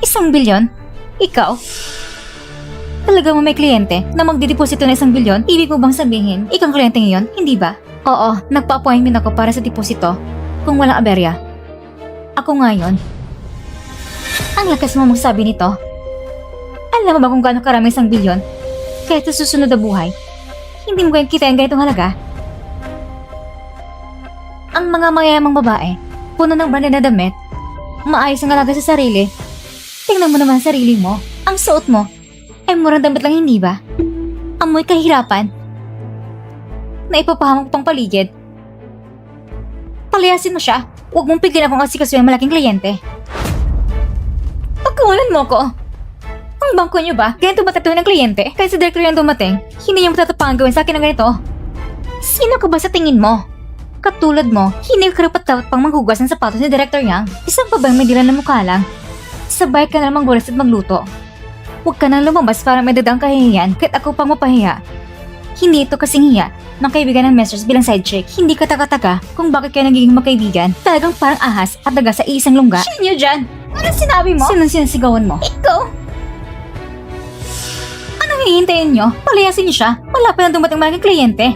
1 bilyon? Ikaw? Talaga mo may kliyente na magdideposito ng 1 bilyon? Ibig mo bang sabihin, ikaw ang kliyente ngayon, hindi ba? Oo, nagpa-appointment ako para sa deposito kung walang aberya. Ako nga yun. Ang lakas mo magsabi nito. Alam mo ba kung gaano karami 1 bilyon? Kahit sa susunod na buhay, hindi mo kayang kita ang ganitong halaga. Ang mga mayayamang babae, puno ng branded na damit, maayos ang alaga sa sarili. Tingnan mo naman ang sarili mo. Ang suot mo, ay murang damit lang, hindi ba? Amoy kahirapan. Na ipapahamang pang paligid. Palayasin mo siya. Huwag mong pigilan akong asikasuhin ang malaking kliyente. Pagkawalan mo ko. Ang bangko niyo ba? Ganito ba tatuhin ng kliyente? Kahit sa director yung dumating, hindi niyo matatapangan gawin sa akin ng ganito. Sino ka ba sa tingin mo? Katulad mo, hindi ka karapat-dapat pang maghugas ng sapatos ni Director Yang. Isang pa bang may dila na mukha lang? Sabay ka na lang magwalas at magluto. Huwag ka nang lumabas para may dadang kahihiyan kahit ako pang mapahiya. Hindi ito kasing hiya ng kaibigan ng Mesters bilang side chick. Hindi ka taga-taga kung bakit kayo nagiging magkaibigan. Talagang parang ahas at daga sa isang lungga. Sino dyan? Anong sinabi mo? Sinong sinasigawan mo? Ikaw? Anong hihintayin nyo? Palayasin niyo siya. Wala pa na dumating malaking kliyente.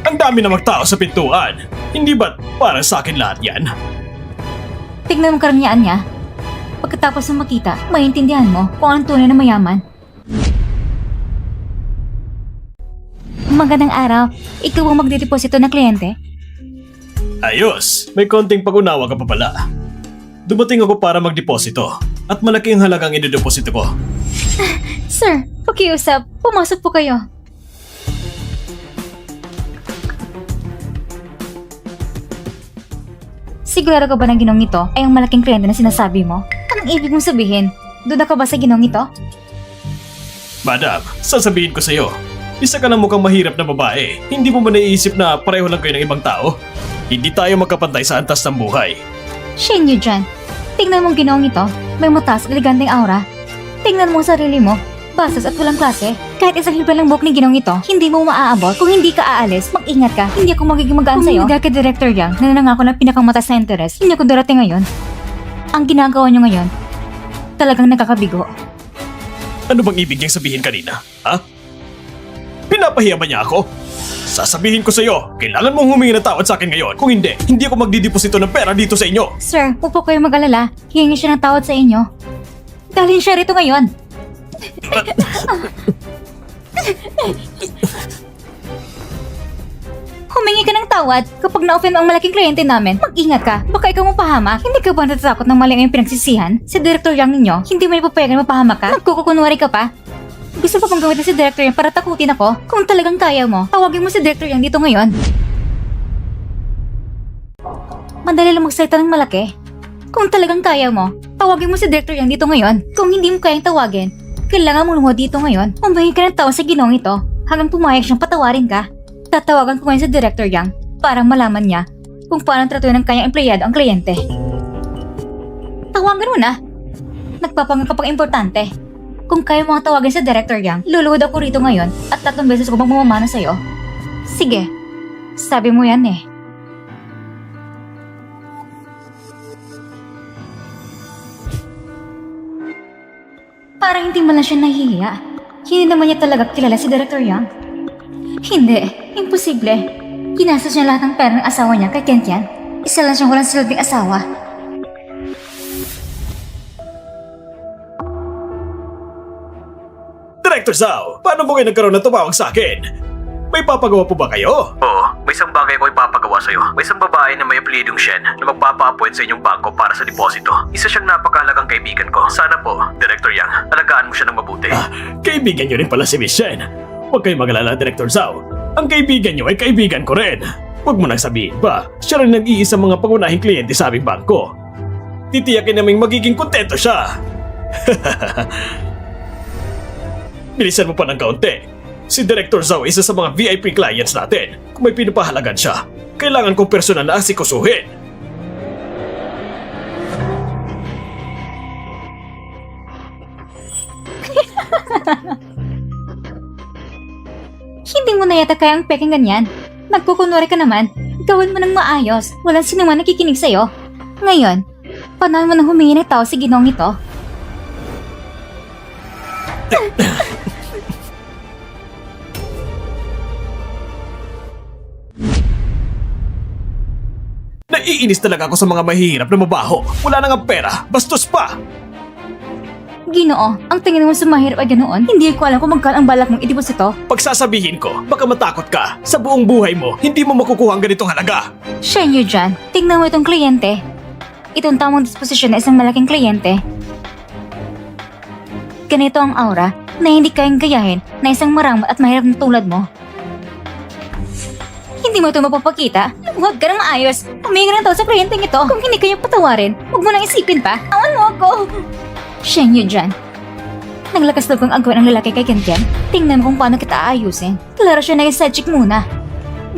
Ang dami namang tao sa pintuan. Hindi ba't para sa akin lahat yan? Tignan mo karangyaan niya. Pagkatapos ng makita, maintindihan mo kung anong tunay na mayaman. Magandang araw. Ikaw ang magdideposito ng kliyente? Ayos, may konting pag-unawa ka pa pala. Dumating ako para magdeposito at malaki ang halagang idedeposito ko. Sir, pakiusap. Pumasok po kayo. Sigurado ka ba na ginong ito ay ang malaking kliyente na sinasabi mo? Anong ibig mong sabihin? Duda ka ba sa ginong ito? Madam, sasabihin ko sa'yo, isa ka na mukhang mahirap na babae. Hindi mo ba naiisip na pareho lang kayo ng ibang tao? Hindi tayo magkapantay sa antas ng buhay. Shame nyo dyan. Tingnan mong ginong ito. May mataas, eleganteng aura. Tingnan mo ang sarili mo. Bastos at walang klase. Kahit isang hilpa lang buhok ni ginong ito, hindi mo maaabot. Kung hindi ka aalis, mag-ingat ka. Hindi ako magiging magaan sa'yo. Kung hindi ka Director Yang, na nangako ng pinakamatas na interes, hindi ako darating ngayon. Ang ginagawa nyo ngayon, talagang nakakabigo. Ano bang ibig niyang sabihin kanina? Ha? Pinapahiya ba niya ako? Sasabihin ko sa'yo, kailangan mong humingi ng tawad sa akin ngayon. Kung hindi, hindi ako magdideposito ng pera dito sa inyo. Sir, huwag po kayo mag-alala. Hihingi siya ng tawad sa inyo. Dalhin siya rito ngayon. Humingi ka ng tawad kapag na-offend ang malaking kliyente namin. Mag-ingat ka. Baka ikaw mapahamak. Hindi ka ba natatakot ng mali ang iyong pinagsisihan? Si Director Yang ninyo, hindi mo ipapayagan mapahamak ka? Nagkukunwari ka pa? Gusto pa bang gawin si Director Yang para takutin ako? Kung talagang kaya mo, tawagin mo si Director Yang dito ngayon. Madali lang magsalita ng malaki. Kung talagang kaya mo, tawagin mo si Director Yang dito ngayon. Kung hindi mo kayang tawagin, kailangan mong lumuhod dito ngayon. Humingi ka ng tawad sa ginong ito hanggang pumayag siyang patawarin ka. Tatawagan ko ngayon si Director Yang para malaman niya kung paano tratuhin ng kanyang empleyado ang kliyente. Tawagan mo na. Nagpapanggap ka pang importante. Kung kaya mo ang tawagin sa Director Yang, luluhod ako rito ngayon at 3 beses ko magmamana sa'yo. Sige, sabi mo yan eh. Parang hindi mo lang siya nahihiya. Hindi naman niya talaga kilala si Director Yang. Hindi, imposible. Ginastos niya lahat ng pera ng asawa niya kay Kentian. Isa lang siyang walang silbing asawa. Director Zhao, paano mo kayo nagkaroon ng tumawag sa akin? May papagawa po ba kayo? Oo, may isang bagay ko ipapagawa sa'yo. May isang babae na may apelidong Shen na magpapa-appoint sa inyong bangko para sa deposito. Isa siyang napakahalagang kaibigan ko. Sana po, Director Yang, alagaan mo siya ng mabuti. Kaibigan niyo rin pala si Miss Shen. Huwag kayong magalala, Director Zhao. Ang kaibigan niyo ay kaibigan ko rin. Huwag mo nang sabihin pa, siya rin nag-iisang mga pangunahing kliyente sa aming bangko. Titiyakin naming magiging kontento siya. Bilisan mo pa ng kaunti. Si Director Zhao isa sa mga VIP clients natin. Kung may pinapahalagan siya, kailangan kong personal na asikusuhin. Hindi mo na yata kayang peking ganyan. Nagkukunwari ka naman. Gawin mo ng maayos. Walang sino man nakikinig sa'yo. Ngayon, Panahon mo nang humingi ng tao sa ginong ito. Naiinis talaga ako sa mga mahihirap na mabaho. Wala na nga pera, bastos pa! Ginoo, ang tingin mo sa mahirap ay ganoon, hindi ko alam kung magkano ang balak mong ideposito. Pagsasabihin ko, baka matakot ka. Sa buong buhay mo, hindi mo makukuha ang ganitong halaga. Shenyo dyan, tingnan mo itong kliyente. Itong tamang disposisyon na isang malaking kliyente. Ganito ang aura na hindi kayang gayahin na isang marangal at mahirap na tulad mo. Hindi mo ito mapapakita. Huwag ka nang maayos. Humingi ng tao sa kliyenteng ito. Kung hindi kayo patawarin, huwag mo nang isipin pa. Awan mo ako. Shenyo dyan. Naglakas loob kang agawin ang lalaki kay Ken-Ken. Tingnan mo kung paano kita aayusin. Klaro siya na yung side chick muna.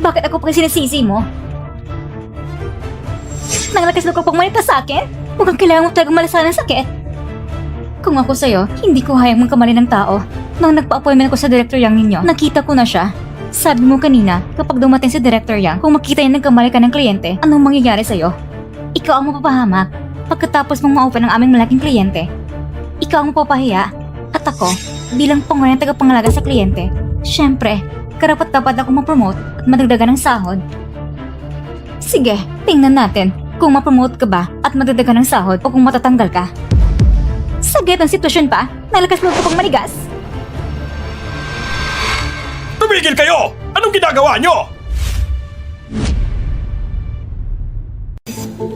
Bakit ako pa sinisisi mo? Naglakas loob ka pang manita sa akin? Mukhang kailangan mo talagang malasanan ng sakit. Kung ako sa'yo, hindi ko hayang magkamali ng tao. Nang nagpa-appointment ko sa Director Yang ninyo, nakita ko na siya. Sabi mo kanina, kapag dumating si Director Yang, kung makita niya nagkamali ka ng kliyente, anong mangyayari sa'yo? Ikaw ang mapapahamak pagkatapos mong ma-open ang aming malaking kliyente. Ikaw ang mapapahiya. At ako, bilang pangunahing tagapangalaga sa kliyente, syempre, karapat-dapat ako ma-promote at madagdagan ng sahod. Sige, tingnan natin kung ma-promote ka ba at madagdagan ng sahod o kung matatanggal ka. Saglit ang sitwasyon pa, nalakas loob ka pang manigas. Tumigil kayo! Anong ginagawa nyo?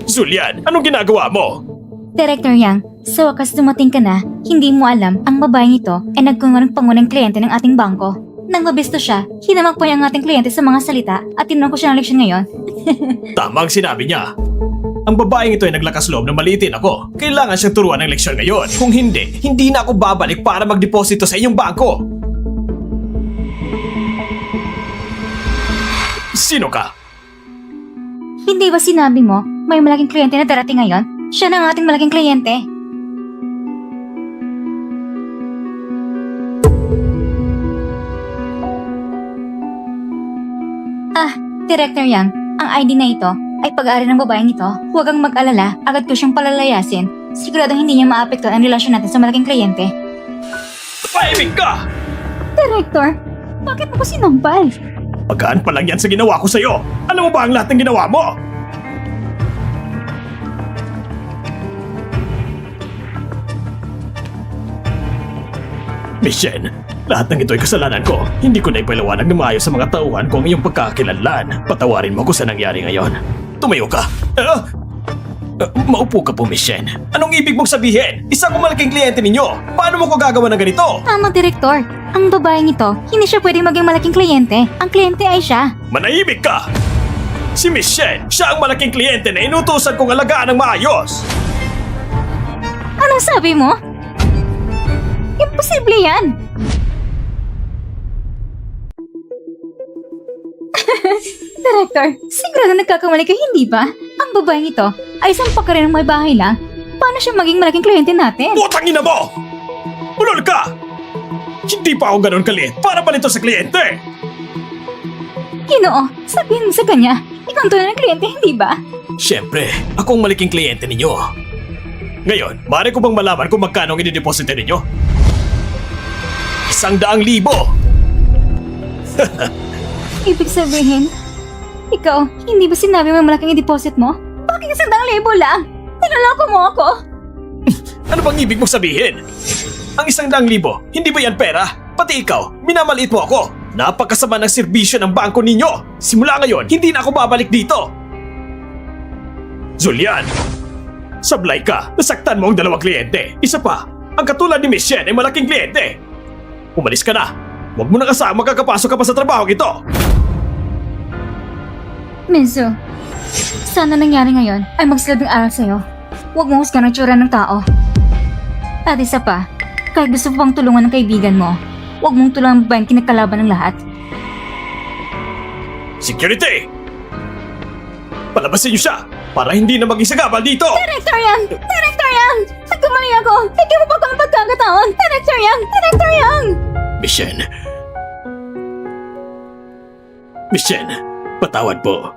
Julian, anong ginagawa mo? Director Yang, sa wakas dumating ka na, hindi mo alam ang babaeng ito ay nagkunwari ng pangunang kliyente ng ating bangko. Nang mabisto siya, hinamag pa niya ang ating kliyente sa mga salita at tinanong ko siya ng leksyon ngayon. Tama ang sinabi niya. Ang babaeng ito ay naglakas loob na maliitin ako. Kailangan siyang turuan ng leksyon ngayon. Kung hindi, hindi na ako babalik para magdeposito sa inyong bangko. Sino ka? Hindi ba sinabi mo, may malaking kliyente na darating ngayon? Siya na ang ating malaking kliyente. Director Yang, ang ID na ito ay pag-aari ng babaeng ito. Huwag kang mag-alala, agad ko siyang palalayasin. Siguradong hindi niya maapekto ang relasyon natin sa malaking kliyente. Paibig ka! Director, bakit mo ko sinampal? Magaan pa lang yan sa ginawa ko sa'yo. Alam mo ba ang lahat ng ginawa mo? Michelle, lahat ng ito ay kasalanan ko. Hindi ko na ipaliwanag na maayos sa mga tauhan ko ang iyong pagkakakilanlan. Patawarin mo ko sa nangyari ngayon. Tumayo ka. Maupo ka po, Michelle. Anong ibig mong sabihin? Isa kong malaking kliyente ninyo. Paano mo ko gagawa ng ganito? Tama, Director. Ang babaeng ito, hindi siya pwedeng maging malaking kliyente. Ang kliyente ay siya. Manahimik ka! Si Michelle, siya ang malaking kliyente na inutusan kong alagaan ng maayos. Anong sabi mo? Imposible yan! Director, sigurado nagkakamali ka, hindi ba? Ang babaeng ito ay isang pagkarin ng may bahay lang. Paano siya maging malaking kliyente natin? Putang ina mo! Ulol ka! Hindi pa ako ganun kaliit para pa nito sa kliyente! Ginoo, sabihin mo sa kanya, ikaw ang tunay ng kliyente, hindi ba? Siyempre, ako ang malaking kliyente ninyo. Ngayon, maaari ko bang malaman kung magkano ang inideposito ninyo? 100,000! Ibig sabihin, ikaw, hindi ba sinabi mo ang malaking deposit mo? Bakit 100,000 lang? Niloloko mo ako? Ano bang ibig mong sabihin? Ang 100,000, hindi ba yan pera? Pati ikaw, minamaliit mo ako. Napakasama ng serbisyo ng bangko ninyo. Simula ngayon, hindi na ako babalik dito. Julian, sablay ka. Nasaktan mo ang 2 kliyente. Isa pa, ang katulad ni Miss Shen ay malaking kliyente. Umalis ka na. Huwag mo na kasama kakapasok ka pa sa trabaho ito. Minso, sana nangyari ngayon ay magsilbing aral sa'yo. Huwag mo husgan ang tsura ng tao. At isa pa, kahit gusto mo pang tulungan ng kaibigan mo, huwag mong tulungan ang babaeng kinakalaban ng lahat. Security! Palabasin niyo siya para hindi na maging sagabal dito! Director Yang! Director Yang! Nagkamali ako! Hindi mo pa kami pagkakataon! Director Yang! Director Yang! Michelle, patawad po.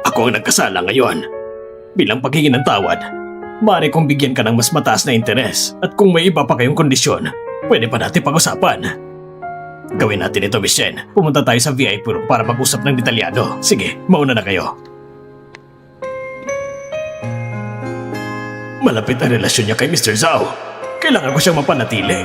Ako ang nagkasala ngayon. Bilang paghingi ng tawad, maaari kong bigyan ka ng mas mataas na interes. At kung may iba pa kayong kondisyon, pwede pa natin pag-usapan. Gawin natin ito, Miss Chen. Pumunta tayo sa VIP room para mag-usap ng detalyado. Sige, mauna na kayo. Malapit ang relasyon niya kay Mr. Zhao. Kailangan ko siyang mapanatili.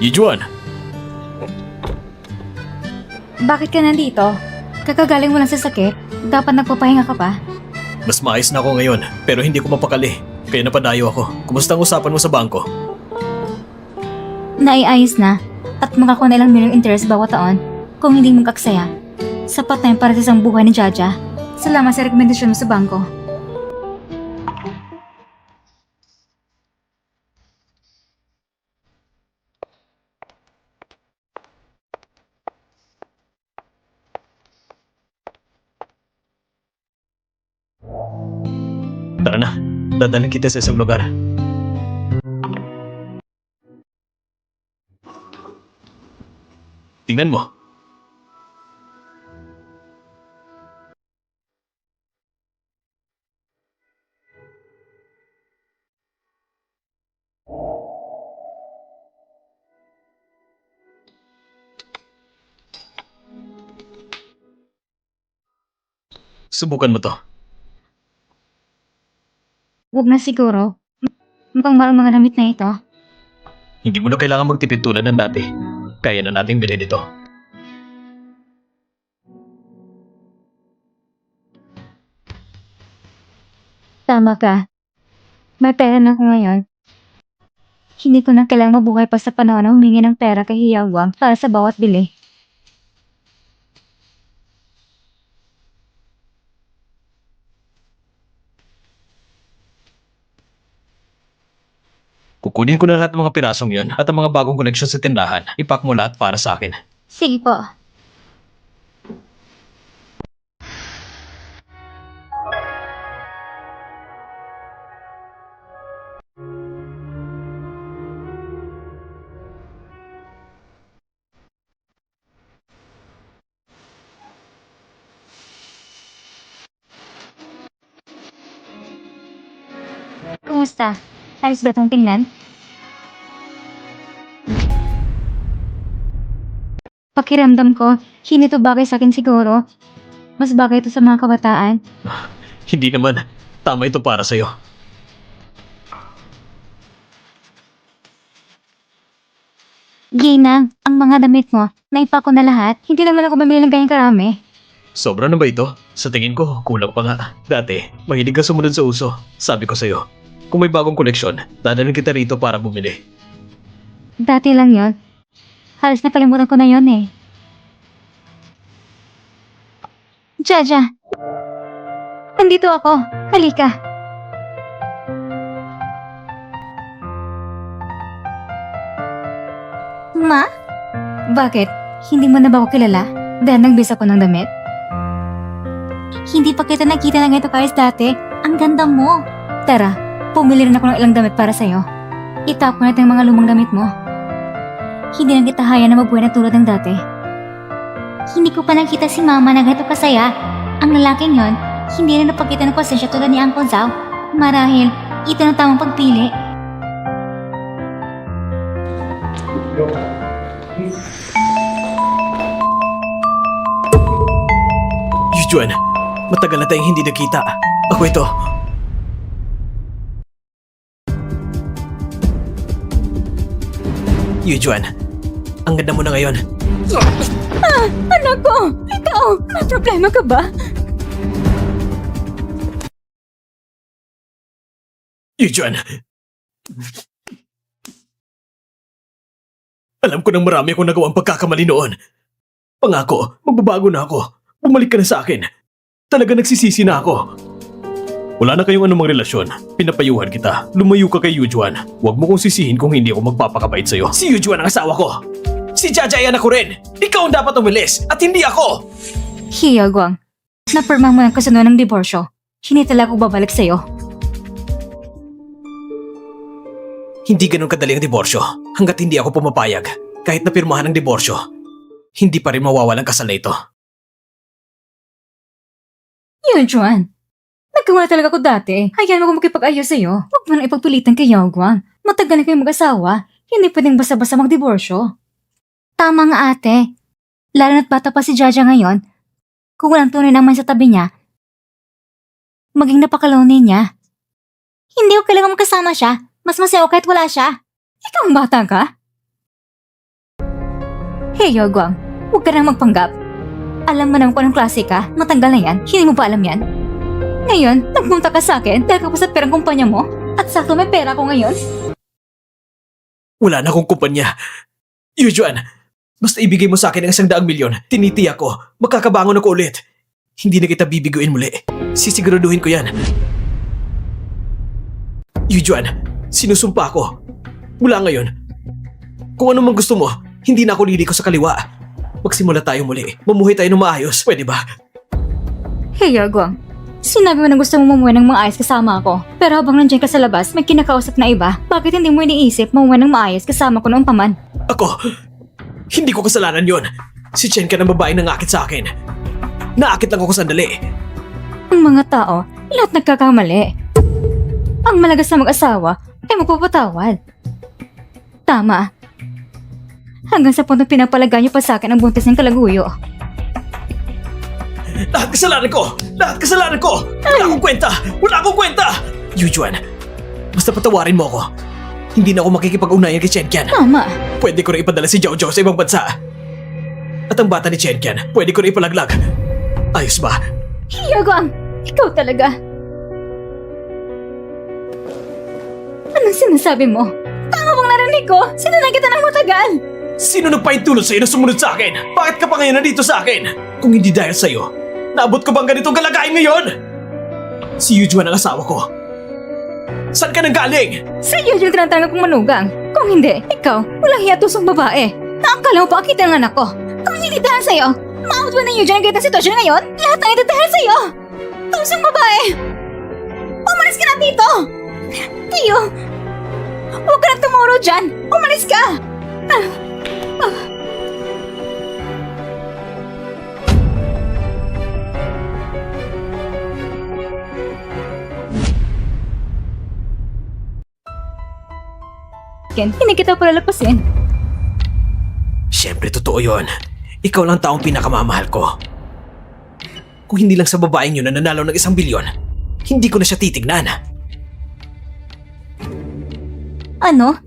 Yijuan, Bakit ka nandito? Kakagaling mo lang sa sakit? Dapat nagpapahinga ka pa? mas maayos na ako ngayon pero hindi ko mapakali. Kaya napadayo ako. Kumusta ang usapan mo sa bangko? Naiayos na at makakuha na ilang milyong interest bawat taon kung hindi mo kaksaya. Sapat na yun para sa isang buhay ni Jaja. Salamat sa rekomendasyon mo sa bangko. Tara na, dadalhin kita sa isang lugar. Tingnan mo. Subukan mo to. Huwag na siguro. Mukhang marang mga damit na ito. Hindi mo na kailangan magtipid tulad ng dati. Kaya na nating bilhin ito. Tama ka. May pera na ako ngayon. Hindi ko na kailangang mabuhay pa sa panahon na humingi ng pera kay Hiyawang para sa bawat bili. Kukunin ko na lahat ng mga pirasong yon at ang mga bagong koleksyon sa tindahan. Ipak mo lahat para sa akin. Sige po. Kumusta? Ayos ba itong tingnan? Pakiramdam ko, hindi ito bagay sa akin siguro. Mas bagay ito sa mga kabataan. Hindi naman. Tama ito para sa'yo. Gina, ang mga damit mo, naipa ko na lahat. Hindi naman ako mamili ng ganyang karami. Sobra na ba ito? Sa tingin ko, kulang pa nga. Dati, mahilig ka sumunod sa uso. Sabi ko sa'yo, kung may bagong koleksyon, dadalhin kita rito para bumili. Dati lang yon. Halos nakalimutan ko na yon eh. Jaja! Nandito ako. Halika. Ma? Bakit? Hindi mo na ba ako kilala? Dahil nagbisa ko ng damit? Hindi pa kita nakita na ganito kayos dati. Ang ganda mo. Tara, pumili rin ako ng ilang damit para sa'yo. Itap mo natin ang mga lumang damit mo. Hindi na kita haya na mabuhay na tulad ng dati. Hindi ko pa nakita si Mama na ganito kasaya. Ang lalaking yon, hindi na napakita ng pasensya tulad ni Uncle Zhao. Marahil, ito na tamang pagpili. Yujuan, matagal na tayong hindi nakita. Ako ito. Yujuan, ang ganda mo na ngayon. Anak ko! Ikaw! May problema ka ba? Yujuan! Alam ko nang marami akong nagawang pagkakamali noon. Pangako, magbabago na ako. Bumalik ka na sa akin. Talaga nagsisisi na ako. Wala na kayong anumang relasyon. Pinapayuhan kita. Lumayo ka kay Yujuan. Huwag mo kong sisihin kung hindi ako magpapakabait sa'yo. Si Yujuan ang asawa ko. Si Jaja ay anak ko rin. Ikaw ang dapat umilis at hindi ako. Hiyagwang, napirma mo ng kasunod ng diborsyo. hindi talaga ako babalik sa'yo. Hindi ganun kadali ang diborsyo hanggat hindi ako pumapayag. Kahit napirmahan ang diborsyo, hindi pa rin mawawalang kasal na ito. Yun, Juan. Nagkamali talaga ako dati. Hayaan mo ko makipag-ayos sa'yo. Huwag mo nang ipagpilitan kay Yogwang. Matagal na kayong mag-asawa. Hindi pwedeng basta-basta magdiborsyo. Tama nga ate. Lalo na't bata pa si Jaja ngayon. Kung walang tunay naman sa tabi niya, maging napakaloni niya. Hindi ko kailangan makasama siya. Mas masaya ako kahit wala siya. Ikaw ang bata ka? Hey Yogwang, huwag ka nang magpanggap. Alam mo naman kung anong klase ka. Matanggal na yan. Hindi mo pa alam yan. Ngayon, nagpunta ka sa akin dahil ka pa sa perang kumpanya mo. At sakto may pera ko ngayon. Wala na akong kumpanya. Yujuan, basta ibigay mo sa akin ang 100 milyon, tinitiyak ko, makakabangon ako ulit. Hindi na kita bibiguin muli. Sisiguraduhin ko yan. Yujuan, sinusumpa ko. Mula ngayon, kung ano man gusto mo, hindi na ako liliko sa kaliwa. Magsimula tayo muli. Mamuhay tayo ng maayos. Pwede ba? Hey Yogwang, sinabi mo na gusto mo mamuhay ng maayos kasama ako. Pero habang nandiyan ka sa labas, may kinakausap na iba. Bakit hindi mo iniisip mamuhay ng maayos kasama ko noong paman? Ako, hindi ko kasalanan yon. Si Chen ka ng babae nangakit sa akin. Naakit lang ako sandali. Ang mga tao, lahat nagkakamali. Ang malagas na mag-asawa ay magpapatawad. Tama. Hanggang sa puntong pinapalaga niyo pa sa akin ang buntis ng kalaguyo. Lahat kasalanan ko! Lahat kasalanan ko! Wala akong kwenta! Wala akong kwenta! Yujuan, basta patawarin mo ako. Hindi na ako makikipag-ugnayan kay Chenkian. Tama. Pwede ko rin ipadala si Jojo sa ibang bansa. At ang bata ni Chenkian, pwede ko rin ipalaglag. Ayos ba? Yogwang, ikaw talaga. Anong sinasabi mo? Tama bang narinig ko? Sinunay kita ng matagal. Sino nagpaintulot sa'yo na sumunod sa akin? Bakit ka pa ngayon nandito sa akin? Kung hindi dahil sa'yo, naabot ko bang ganitong kalagayan ngayon? Si Yujuan ang asawa ko. Saan ka nang galing? Sa iyo yung tinatanggap kong manugang. Kung hindi, ikaw, walang hiyatusong babae. Naangkala mo pa akit ang anak ko. Kung hindi dahil sa'yo, maabot mo na yung dyan ang ganitong sitwasyon ngayon? Lahat na ito dahil sa'yo. Tusong babae. Umalis ka na dito. Tiyo, huwag ka nang tumuro dyan. Umalis ka. Hindi kita palalapasin. Siyempre, totoo yon. Ikaw lang taong pinakamamahal ko. Kung hindi lang sa babaeng yun na nanalo ng 1 bilyon, hindi ko na siya titignan. Ano?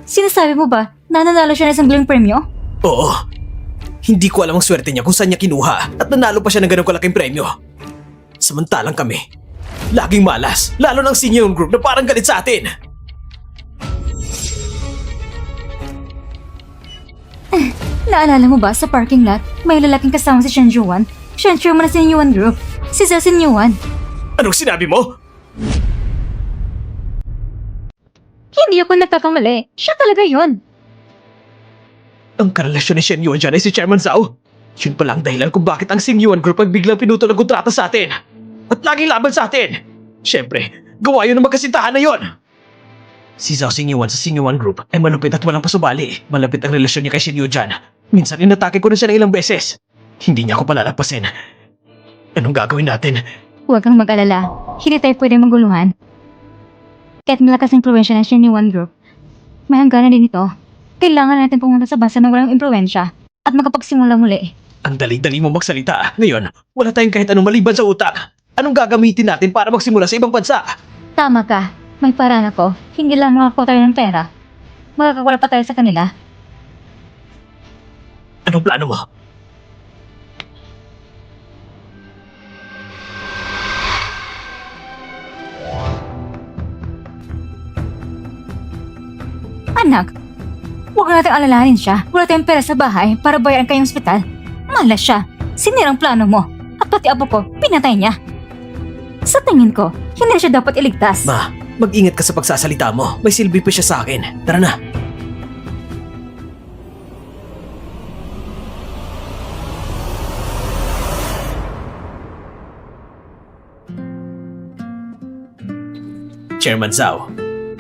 Sinasabi mo ba na nanalo siya ng 1 bilyong premyo? Oo. Hindi ko alam ang swerte niya kung saan niya kinuha at nanalo pa siya ng ganong kalaking premyo. Samantalang kami, laging malas, lalo ng senior group na parang galit sa atin. Naalala mo ba sa parking lot, may lalaking kasama si Shen Yuan? Shen Yuan na si Yuan Group. Si Cecil Yuan. Anong sinabi mo? Hindi ako nagkakamali. Siya talaga yun. Ang karelasyon ni Shen Yuan dyan ay si Chairman Zhao. Yun pala ang dahilan kung bakit ang Sing Yuan Group ay biglang pinutol ng kontrata sa atin. At laging laban sa atin. Siyempre, gawa yun ng magkasintahan na yun. Si Zhao Sing Yuan sa Sing Yuan Group ay malupit at walang pasubali. Malapit ang relasyon niya kay Shen Yu dyan. Minsan inatake ko na siya ng ilang beses. Hindi niya ako palalapasin. Anong gagawin natin? Huwag kang mag-alala. Hindi tayo pwede maguluhan. Kahit malakas ang impluensya ng Shen Yuan Group, may hangganan din ito. Kailangan natin pumunta sa bansa na walang impluensya at makapagsimula muli. Ang dali-dali mo magsalita. Ngayon, wala tayong kahit anong maliban sa utak. Anong gagamitin natin para magsimula sa ibang bansa? Tama ka. May paraan ako. Hindi lang makakuha tayo ng pera. Makakawala pa tayo sa kanila. Anong plano mo? Anak, huwag natin alalahanin siya. Wala tayong pera sa bahay para bayaran kayong ospital. Malas siya. Sinirang plano mo. At pati apo ko, pinatay niya. Sa tingin ko, hindi na siya dapat iligtas. Ma, mag-ingat ka sa pagsasalita mo. May silbi pa siya sa akin. Tara na. Chairman Zhao,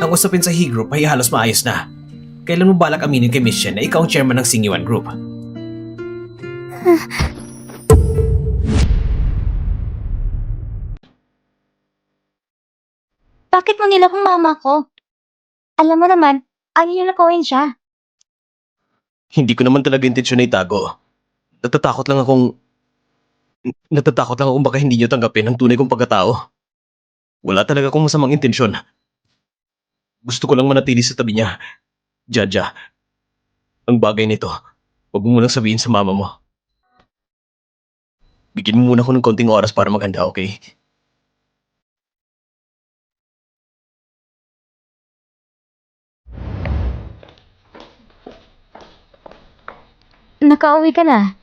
ang usapin sa He Group ay halos maayos na. Kailan mo balak aminin kay Miss Shen na ikaw ang chairman ng Xingyuan Group? Bakit mo nilakong mama ko? Alam mo naman, ayaw niyo na kawin siya. Hindi ko naman talaga intensyon na itago. Natatakot lang akong baka hindi niyo tanggapin ang tunay kong pagkatao. Wala talaga akong masamang intensyon. Gusto ko lang manatili sa tabi niya. Jaja, ang bagay nito, huwag mo munang sabihin sa mama mo. Bigyan mo muna ako ng konting oras para maghanda, okay? Nakauwi ka na.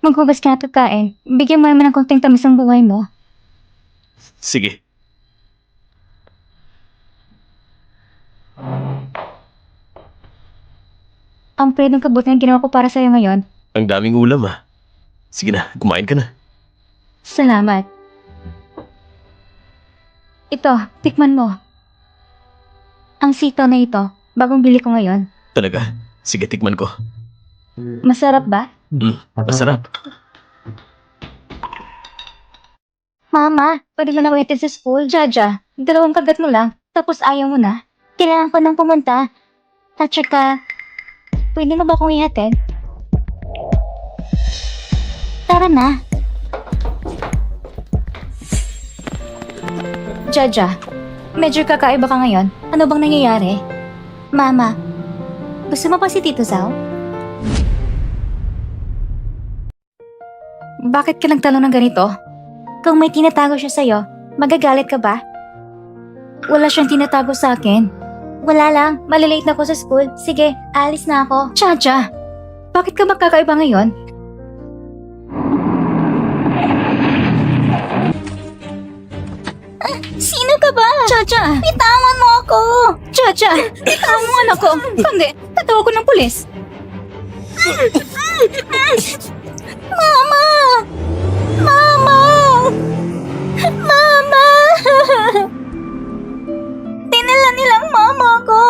Maghugas ka at kain. Bigyan mo naman ng konting tamis ang buhay mo. Sige. Ang pwedeng kabuti na ginawa ko para sa'yo ngayon. Ang daming ulam ah. Sige na, kumain ka na. Salamat. Ito, tikman mo. Ang sitaw na ito, bagong bili ko ngayon. Talaga? Sige, tikman ko. Masarap ba? Masarap. Mama, pwede mo na waitin sa school. Jaja, 2 kagat mo lang, tapos ayaw mo na. Kailangan ko nang pumunta. At saka, pwede mo ba akong ihatid? Tara na. Jaja, medyo kakaiba ka ngayon. Ano bang nangyayari? Mama, gusto mo pa si Tito Zhao? Bakit ka nagtanong ng ganito? Kung may tinatago siya sa'yo, magagalit ka ba? Wala siyang tinatago sa akin. Wala lang, malilate na ako sa school. Sige, alis na ako. Chacha, bakit ka magkakaiba ngayon? Sino ka ba? Chacha, bitawan mo ako! Chacha, bitawan mo anak ko. Kundi, tatawa ko ng pulis. Mama! Mama! Mama! Dinala nilang mama ko!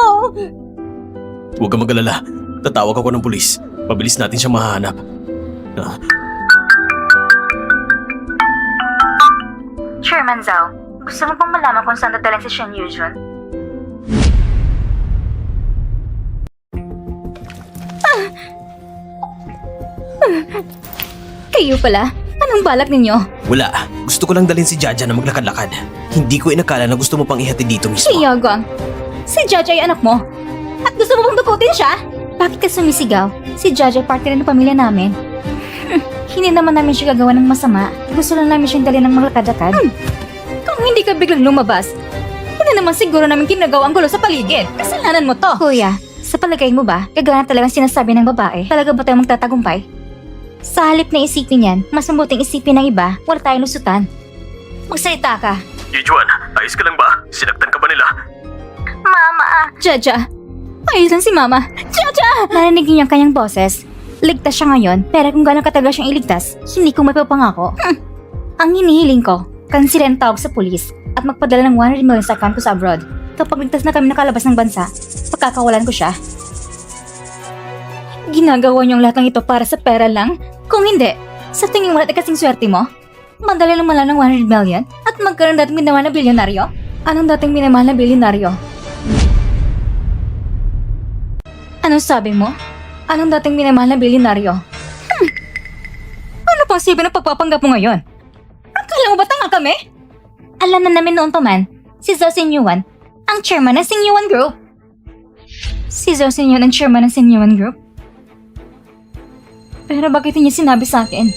Huwag kang mag-alala. Tatawag ako ng pulis. Mabilis natin siyang mahanap. Chairman Zhao, gusto mo pang malaman kung saan dadalhin si Shen Yujun? Kayo pala? Anong balak ninyo? Wala. Gusto ko lang dalhin si Jaja na maglakad-lakad. Hindi ko inakala na gusto mo pang ihatid dito mismo. Yagwang, si Jaja ay anak mo. At gusto mo bang dukutin siya? Bakit ka sumisigaw? Si Jaja parte rin ng pamilya namin. Hindi naman namin siya gagawa ng masama. Gusto lang namin siyang dalhin ng maglakad-lakad. Kung hindi ka biglang lumabas, hindi naman siguro namin kinagawa ang gulo sa paligid. Kasalanan mo to. Kuya, sa palagay mo ba, gagana talagang sinasabi ng babae? Talaga ba tayo magtatagumpay? Sa halip na isipin yan, mas mabuting isipin ng iba, wala tayong lusutan. Magsalita ka. Yijuan, ayos ka lang ba? Sinaktan ka ba nila? Mama! Jaja! Ayos lang si Mama. Jaja! Narinig niyo ang kanyang boses. Ligtas siya ngayon, pero kung gano'ng katagal siyang iligtas, hindi ko mapapangako. Ang hinihiling ko, kansilin ang tawag sa pulis at magpadala ng 100 million sa account ko sa abroad. Kapag ligtas na kami nakalabas ng bansa, pagkakawalan ko siya. Ginagawa niyong lahat ng ito para sa pera lang? Kung hindi, sa tingin mo natin kasing swerte mo? Madali lang mala ng 100 million at magkaroon dating minamahal na bilyonaryo? Anong dating minamahal na bilyonaryo? Anong sabi mo? Anong dating minamahal na bilyonaryo? Ano pang sibi ng pagpapanggap mo ngayon? Akala mo ba tanga kami? Alam na namin noon pa man, si Zhao Xingyuan, ang chairman ng Xingyuan Group. Si Zhao Xingyuan ang chairman ng Xingyuan Group? Pero bakit niya sinabi sa akin?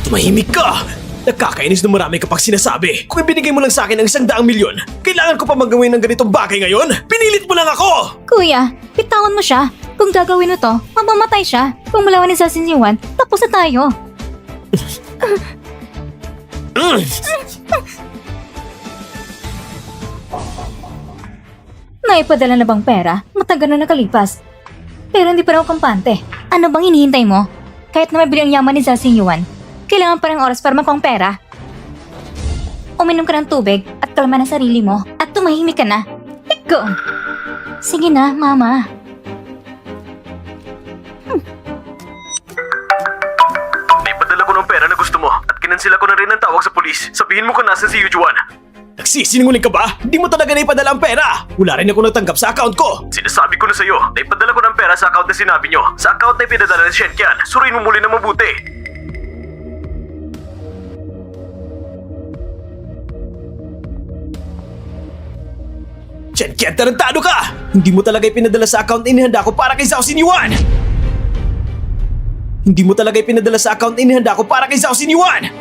Tumahimik ka! Nakakainis na marami ka pang sinasabi. Kung ibinigay mo lang sa akin ng 100 milyon, kailangan ko pa magawin ng ganitong bagay ngayon? Pinilit mo lang ako! Kuya, bitawan mo siya. Kung gagawin mo to, mamamatay siya. Kung malawan ni Zhao Xingyuan, tapos na tayo. Naipadala na bang pera? Matagal na nakalipas. Pero hindi pa raw kampante. Ano bang hinihintay mo? Kahit na mabili ang yaman ni Zhao Xingyuan, Kailangan pa rin oras para makuha ang pera. Uminom ka ng tubig at kalma ng sarili mo at tumahimik ka na. Go! Sige na, Mama. Naipadala ko ng pera na gusto mo at kinansila ko na rin ang tawag sa pulis. Sabihin mo kung nasa si Yujuan. Nagsisinungaling ka ba? Hindi mo talaga naipadala ang pera! Wala rin ako natanggap sa account ko! Sinasabi ko na sa'yo, naipadala ko ng pera sa account na sinabi nyo. Sa account na ipinadala ni Shenkian. Suriin mo muli na mabuti. Shenkian, tarantado ka! Hindi mo talaga ipinadala sa account na inihanda ko para kay Zhao Xingyuan! Hindi mo talaga ipinadala sa account na inihanda ko para kay Zhao Xingyuan!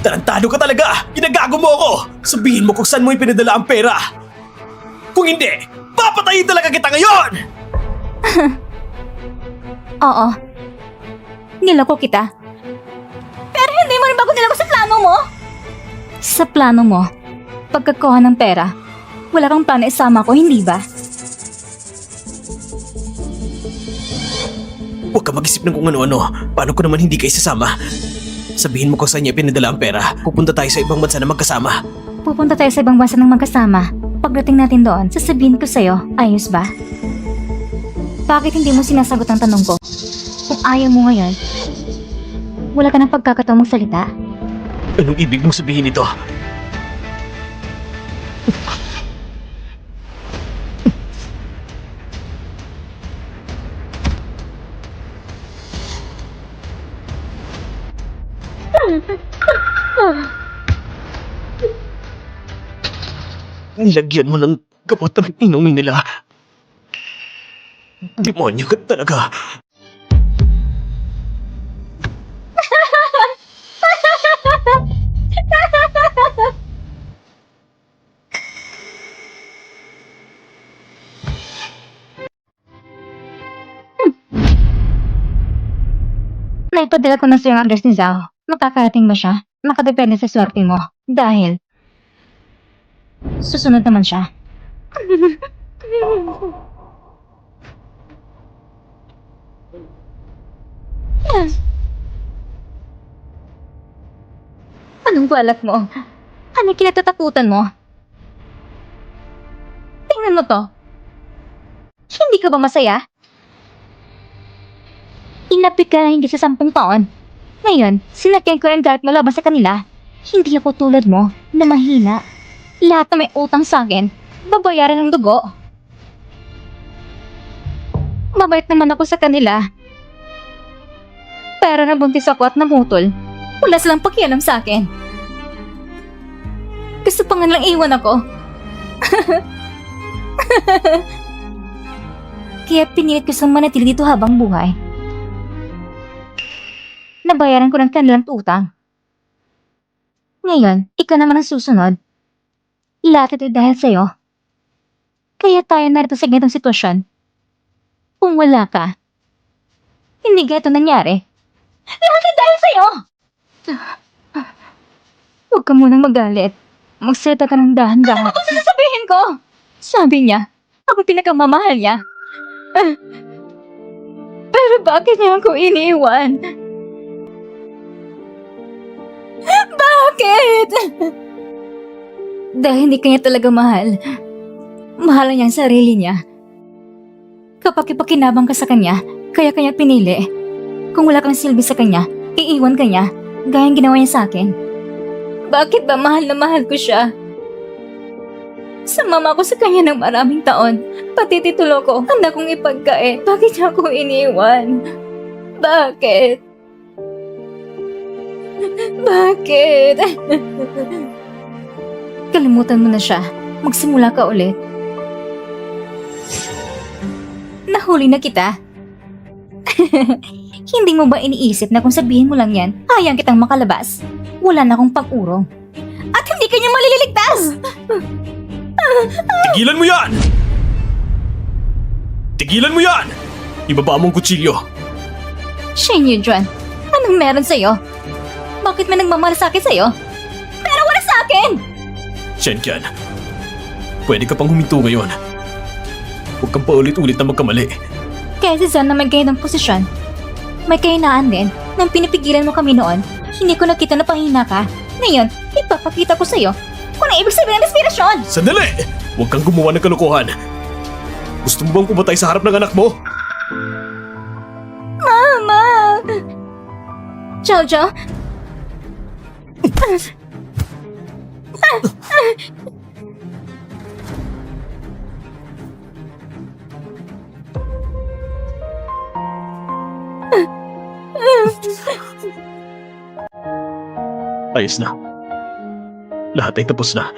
Tarantado ka talaga! Ginagago mo ako! Sabihin mo kung saan mo ipinadala ang pera! Kung hindi, papatayin talaga kita ngayon! Oo. Niloko kita. Pero hindi mo rin bago niloko sa plano mo? Sa plano mo, pagkakuha ng pera, wala kang plano isama ko, hindi ba? Huwag ka mag-isip ng kung ano-ano. Paano ko naman hindi kayo sasama? Sabihin mo kung saan niya pinadala ang pera. Pupunta tayo sa ibang bansa na magkasama. Pupunta tayo sa ibang bansa ng magkasama. Pagdating natin doon, sasabihin ko sa'yo, ayos ba? Bakit hindi mo sinasagot ang tanong ko? Kung ayaw mo ngayon, wala ka ng pagkakataong magsalita? Anong ibig mong sabihin ito? Nilagyan mo ng gamot ang inumin nila. Demonyo ka talaga. Naipadala ko na sa'yo ang address ni Zhao. Makakarating ba siya? Nakadepende sa swerte mo. Dahil, susunod naman siya. Anong balak mo? Ano kinatatakutan mo? Tingnan mo to. Hindi ka ba masaya? Inapit ka na hindi sa 10 taon. Ngayon, sinakyan ko ang galit mo laban sa kanila. Hindi ako tulad mo na mahina. Lahat na may utang sa akin, babayaran ng dugo. Mabait naman ako sa kanila. Pero nabuntis ako at namutol. Wala silang pakialam sa akin. Gusto pa nga lang iwan ako. Kaya pinilit ko siyang manatili dito habang buhay. Nabayaran ko ng kanilang utang. Ngayon, ikaw naman ang susunod. Lahat ito dahil sa'yo. Kaya tayo narito sa ganitong sitwasyon. Kung wala ka, hindi ganito nangyari. Lahat dahil sa'yo! Huwag ka munang magalit. Magsalita ka ng dahan-dahan. Ano sasabihin ko? Sabi niya, ako pinakamamahal niya. Pero bakit niya ako iniiwan? Bakit? Dahil hindi kanya talaga mahal. Mahal niya ang sarili niya. Kapag ipakinabang ka sa kanya, kaya kanya pinili. Kung wala kang silbi sa kanya, iiwan ka niya, gayang ginawa niya sa akin. Bakit ba mahal na mahal ko siya? Sumama ko sa kanya ng maraming taon. Pati titulo ko, handa kong ipagkain. Bakit niya ako iniwan? Bakit? Bakit? Kalimutan mo na siya. Magsimula ka ulit. Nahuli na kita. Hindi mo ba iniisip na kung sabihin mo lang yan, hayang kitang makalabas? Wala na akong pag-urong. At hindi ka niya malililigtas! Tigilan mo yan! Tigilan mo yan! Ibaba mong kutsilyo. Shen Yujuan, anong meron sa'yo? Bakit may nagmamalasakit sa'yo? Pero wala sa akin! Shenkian, pwede ka pang huminto ngayon. Huwag kang paulit-ulit na magkamali. Kaya si Zan na may ganitong posisyon. May kahinaan din nang pinipigilan mo kami noon. Hindi ko nakita na pahina ka. Ngayon, ipapakita ko sa'yo kung ano ibig sabihin ng inspirasyon. Sandali! Huwag kang gumawa ng kalokohan. Gusto mo bang pumatay sa harap ng anak mo? Mama! Jojo? Ayos na. Lahat ay tapos na.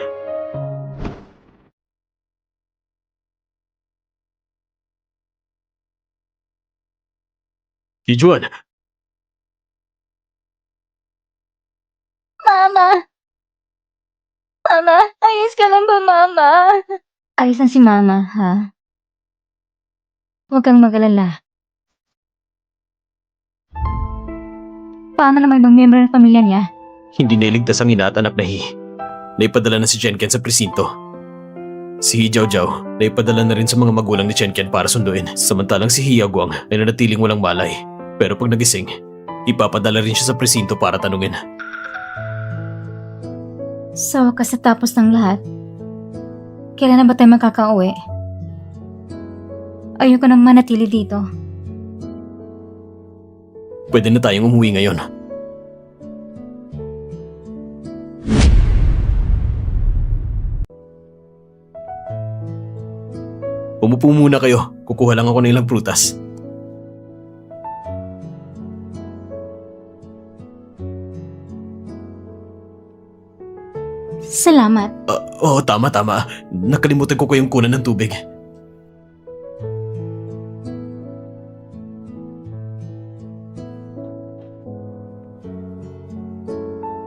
Hijuan, Mama! Mama, ayos ka lang ba, Mama? Ayos lang si Mama, ha? Huwag kang mag-alala. Paano naman ibang miyembro ng pamilya niya? hindi nailigtas ang ina at anak na Hi. Naipadala na si Chenken sa presinto. Si Hi Jiao naipadala na rin sa mga magulang ni Chenken para sunduin. Samantalang si Hi Yaguang ay nanatiling walang malay. Pero pag nagising, ipapadala rin siya sa presinto para tanungin. Sa wakas na tapos ng lahat, kailan na ba tayo makakauwi? Ayoko nang manatili dito. Pwede na tayong umuwi ngayon. Umupo muna kayo. Kukuha lang ako ng ilang prutas. Salamat. Oo, tama. Nakalimutan ko kayong kunan ng tubig.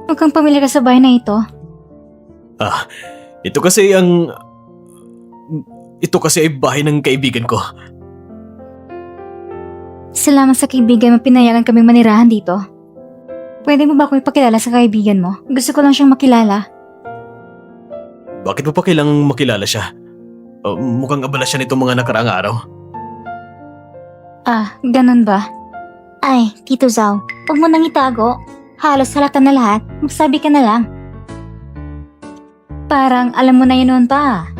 Huwag kang pamilyar sa bahay na ito. Ito kasi ang... Ito kasi ay bahay ng kaibigan ko. Salamat sa kaibigan mo pinayagan kaming manirahan dito. Pwede mo ba akong ipakilala sa kaibigan mo? Gusto ko lang siyang makilala. Bakit mo pa kailangang makilala siya? Mukhang abala siya nitong mga nakaraang araw. Ganun ba? Ay, Tito Zhao, huwag mo nang itago. Halos halata na lahat. Magsabi ka na lang. Parang alam mo na yun noon pa.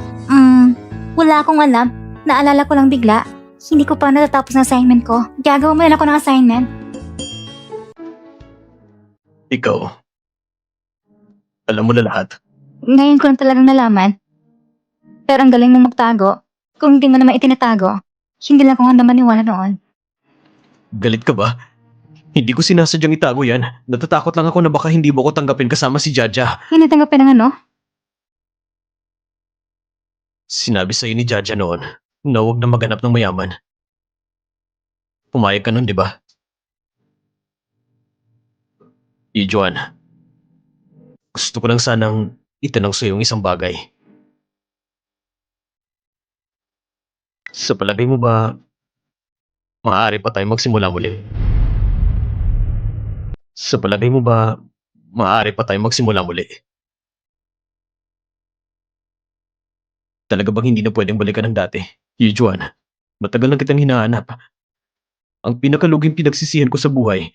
Wala akong alam. Naalala ko lang bigla. Hindi ko pa natatapos ng assignment ko. Gagawa mo lang ako ng assignment. Ikaw. Alam mo na lahat. Ngayon ko lang talagang nalaman. Pero ang galing mo magtago. Kung hindi mo naman itinatago, hindi lang ako handa maniwala noon. Galit ka ba? Hindi ko sinasadyang itago yan. Natatakot lang ako na baka hindi mo ko tanggapin kasama si Jaja. Hindi tanggapin ng ano? Sinabi sa'yo ni Jaja noon na huwag na maghanap ng mayaman. Pumayag ka nun, di ba? Ijuan, gusto ko lang sanang itanong sa'yo yung isang bagay. Sa palagay mo ba, maaari pa tayo magsimula muli? Sa palagay mo ba, maaari pa tayo magsimula muli? Talaga bang hindi na pwedeng balikan ng dati? Yujuan, matagal na kitang hinahanap. Ang pinakaluging pinagsisihan ko sa buhay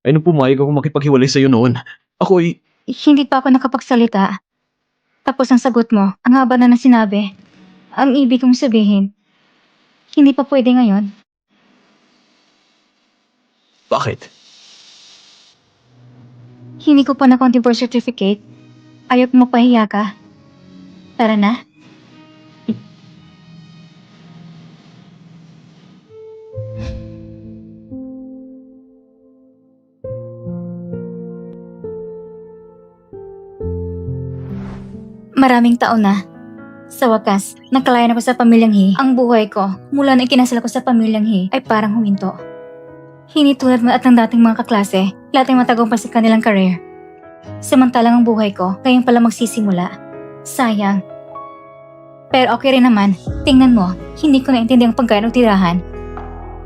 ay nung pumayag ako makipaghiwalay sa'yo noon. Ako'y... Hindi pa ako nakapagsalita. Tapos ang sagot mo, ang haba na ng sinabi. Ang ibig kong sabihin, hindi pa pwede ngayon. Bakit? Hindi ko pa na-counting birth certificate. Ayok mo pahiya ka. Tara na. Maraming taon na. Sa wakas, nakalayan ako sa pamilyang He. Ang buhay ko, mula na ikinasal ko sa pamilyang He, ay parang huminto. Hindi tulad mo at ng dating mga kaklase, lahat ay matagumpay sa kanilang career. Samantalang ang buhay ko, ngayon pala magsisimula. Sayang. Pero okay rin naman, tingnan mo, hindi ko naintindi ang pagkain o tirahan.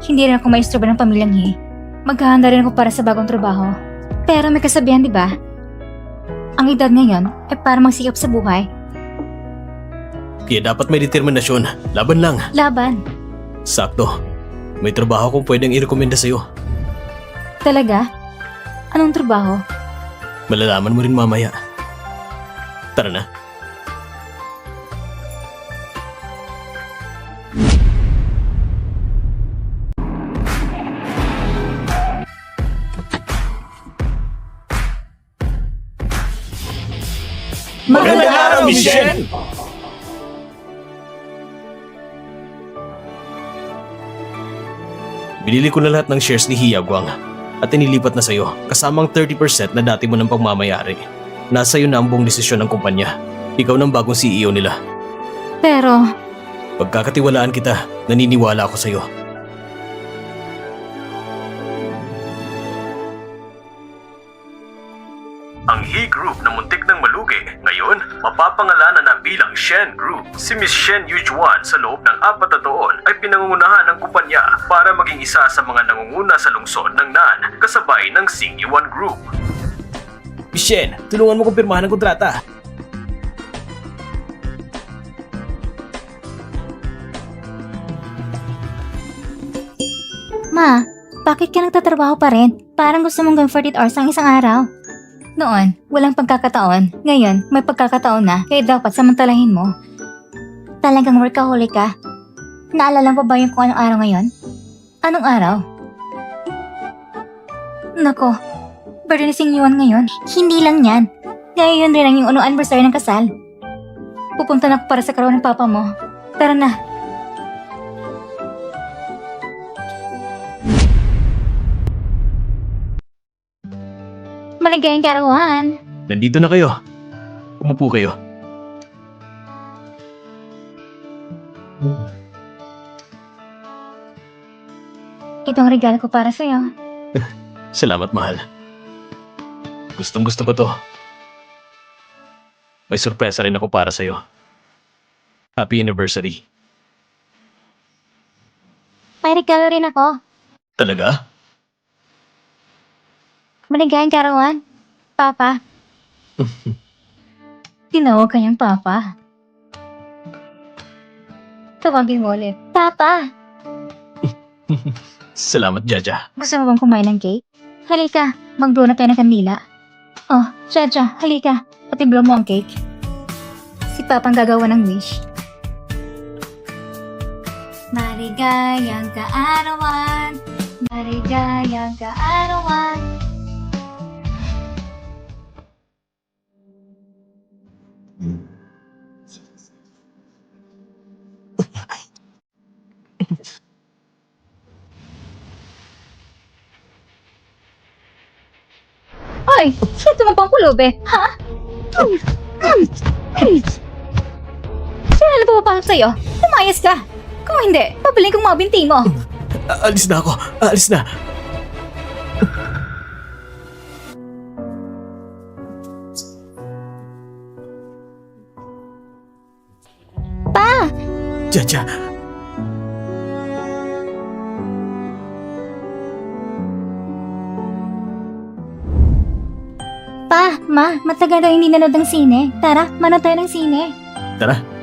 Hindi rin ako maistroba ng pamilyang He. Maghahanda rin ako para sa bagong trabaho. Pero may kasabihan, di ba? Ang edad ngayon ay para magsikap sa buhay. Kaya dapat may determinasyon. Laban lang. Laban. Sakto. May trabaho kong pwedeng i-recommenda sa'yo. Talaga? Anong trabaho? Malalaman mo rin mamaya. Tara na. Magandang araw, Miss Shen! Binili ko na lahat ng shares ni Hia Guang at inilipat na sa'yo kasamang 30% na dati mo ng pagmamayari. Nasa iyo na ang buong desisyon ng kumpanya. Ikaw ng bagong CEO nila. Pero, Pagkakatiwalaan kita, naniniwala ako sa'yo. Ang He Group na muntik ng malugi, ngayon mapapangalanan na bilang Shen Group. Si Miss Shen Yujuan sa loob ng 4 na taon ay pinangungunahan ng kumpanya para maging isa sa mga nangunguna sa lungsod ng NAN kasabay ng Singyuan Group. Miss Shen, tulungan mo kumpirmahan ang kontrata. Ma, bakit ka nagtatrabaho pa rin? Parang gusto mong gawin 48 hours ang isang araw. Noon, walang pagkakataon. Ngayon, may pagkakataon na, kaya dapat samantalahin mo. Talagang workaholic ka. Naalala mo ba yung kung anong araw ngayon? Anong araw? Nako, birthday ni Singyuan ngayon. Hindi lang yan. Ngayon rin ang yung anniversary ng kasal. Pupunta na ako para sa karoon ng papa mo. Tara na. Maligayang karawan. Nandito na kayo. Umupo kayo. Ito ang regalo ko para sa'yo. Salamat, mahal. Gustong gusto ko to. May sorpresa rin ako para sa'yo. Happy anniversary. May regalo rin ako. Talaga? Maligayang karawan. Papa. Tinawag kanyang Papa. Tawagin mo ulit. Papa! Salamat, Jaja. Gusto mo bang kumain ng cake? Halika, mag-blow na tayo ng kandila. Oh, Jaja, halika. Pati-blow mo ang cake. Si Papa ang gagawa ng wish. Maligayang kaarawan. Maligayang kaarawan. Ay! Sino mo pang kulobe? Ha? Sino na pumapasok sa'yo? Umayas ka! Kung hindi, pabaling kong mga binti mo. Alis na ako. Alis na. Pa! Jaja. Pa, Ma, matagal daw hindi nanood ng sine. Tara, manood tayo ng sine. Tara.